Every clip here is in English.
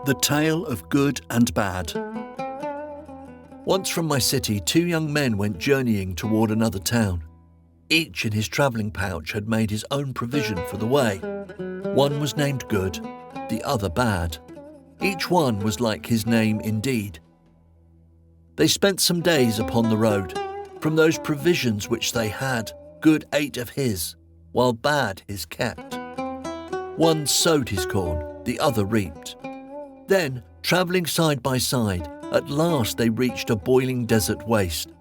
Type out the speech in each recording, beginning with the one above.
The Tale of Good and Bad. Once from my city, 2 young men went journeying toward another town. Each in his travelling pouch had made his own provision for the way. One was named Good, the other Bad. Each one was like his name indeed. They spent some days upon the road. From those provisions which they had, Good ate of his, while Bad his kept. One sowed his corn, the other reaped. Then, travelling side by side, at last they reached a boiling desert waste,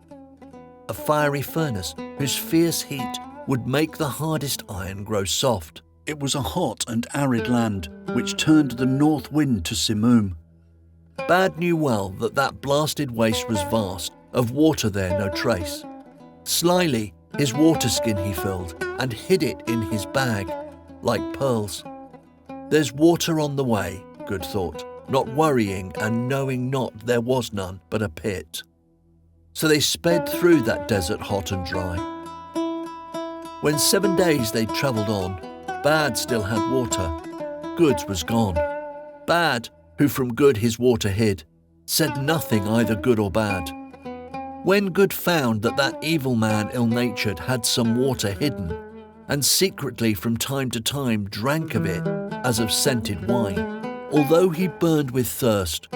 a fiery furnace whose fierce heat would make the hardest iron grow soft. It was a hot and arid land, which turned the north wind to simoom. Bad knew well that that blasted waste was vast, of water there no trace. Slyly his water skin he filled, and hid it in his bag, like pearls. There's water on the way, Good thought, not worrying and knowing not there was none but a pit. So they sped through that desert hot and dry. When 7 days they'd travelled on, Bad still had water. Good's was gone. Bad, who from Good his water hid, said nothing either good or bad. When Good found that that evil man ill-natured had some water hidden, and secretly from time to time drank of it as of scented wine, although he burned with thirst,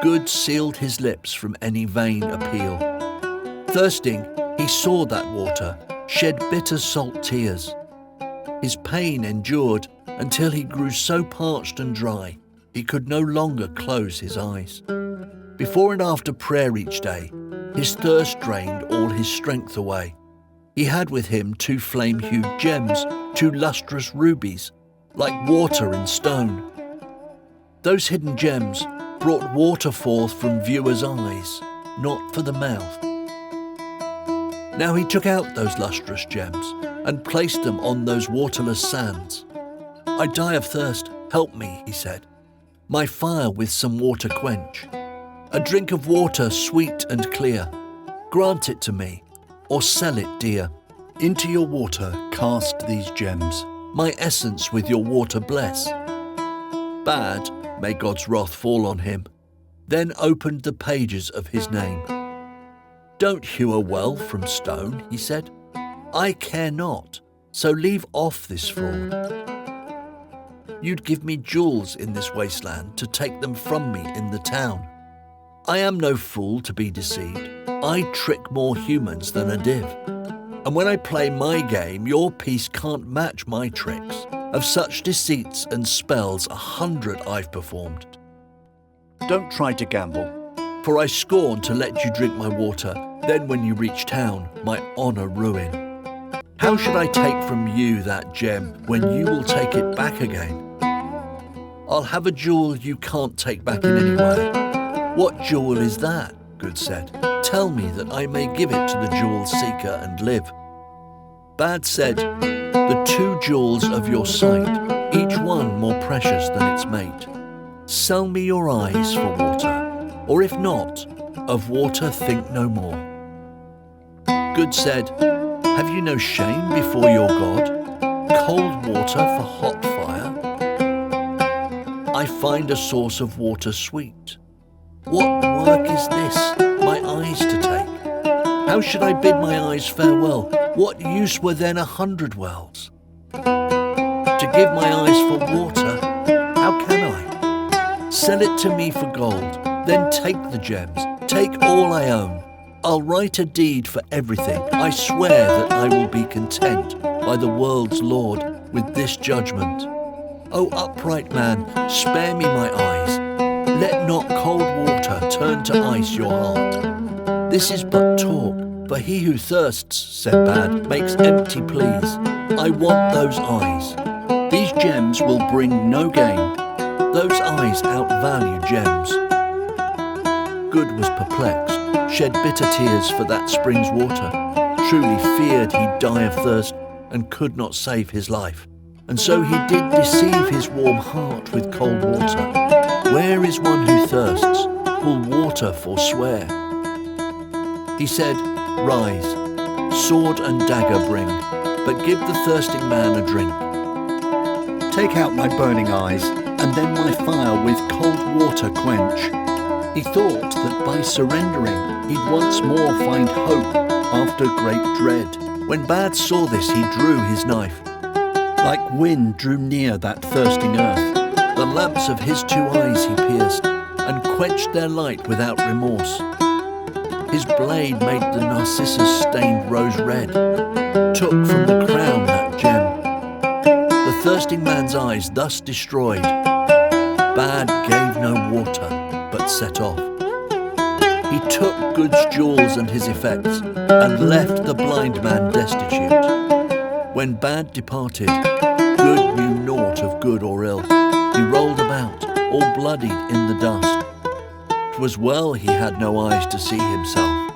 Good sealed his lips from any vain appeal. Thirsting, he saw that water, shed bitter salt tears. His pain endured until he grew so parched and dry, he could no longer close his eyes. Before and after prayer each day, his thirst drained all his strength away. He had with him 2 flame-hued gems, 2 lustrous rubies, like water in stone. Those hidden gems brought water forth from viewers' eyes, not for the mouth. Now he took out those lustrous gems and placed them on those waterless sands. I die of thirst, help me, he said. My fire with some water quench. A drink of water sweet and clear. Grant it to me, or sell it dear. Into your water cast these gems. My essence with your water bless. Bad, may God's wrath fall on him, then opened the pages of his name. Don't hew a well from stone, he said. I care not, so leave off this fraud. You'd give me jewels in this wasteland to take them from me in the town. I am no fool to be deceived. I trick more humans than a div. And when I play my game, your piece can't match my tricks. Of such deceits and spells 100 I've performed. Don't try to gamble. For I scorn to let you drink my water, then when you reach town, my honour ruin. How should I take from you that gem when you will take it back again? I'll have a jewel you can't take back in any way. What jewel is that? Good said. Tell me that I may give it to the jewel seeker and live. Bad said, the 2 jewels of your sight, each one more precious than its mate. Sell me your eyes for water, or if not, of water think no more. Good said, have you no shame before your God? Cold water for hot fire? I find a source of water sweet. What work is this, my eyes to take? How should I bid my eyes farewell? What use were then 100 wells? To give my eyes for water, how can I? Sell it to me for gold, then take the gems, take all I own. I'll write a deed for everything. I swear that I will be content by the world's Lord with this judgment. O upright man, spare me my eyes. Let not cold water turn to ice your heart. This is but talk, for he who thirsts, said Bad, makes empty pleas. I want those eyes. These gems will bring no gain. Those eyes outvalue gems. Good was perplexed, shed bitter tears for that spring's water, truly feared he'd die of thirst and could not save his life. And so he did deceive his warm heart with cold water. Where is one who thirsts, who'll water forswear? He said, rise, sword and dagger bring, but give the thirsting man a drink. Take out my burning eyes, and then my fire with cold water quench. He thought that by surrendering he'd once more find hope after great dread. When Bad saw this, he drew his knife. Like wind drew near that thirsting earth. The lamps of his 2 eyes he pierced, and quenched their light without remorse. His blade made the narcissus-stained rose red, took from the crown that gem. The thirsting man's eyes thus destroyed, Bad gave no water, but set off. He took Good's jewels and his effects, and left the blind man destitute. When Bad departed, Good knew naught of good or ill. He rolled about, all bloodied in the dust. 'Twas well he had no eyes to see himself.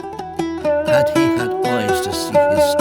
Had he had eyes to see his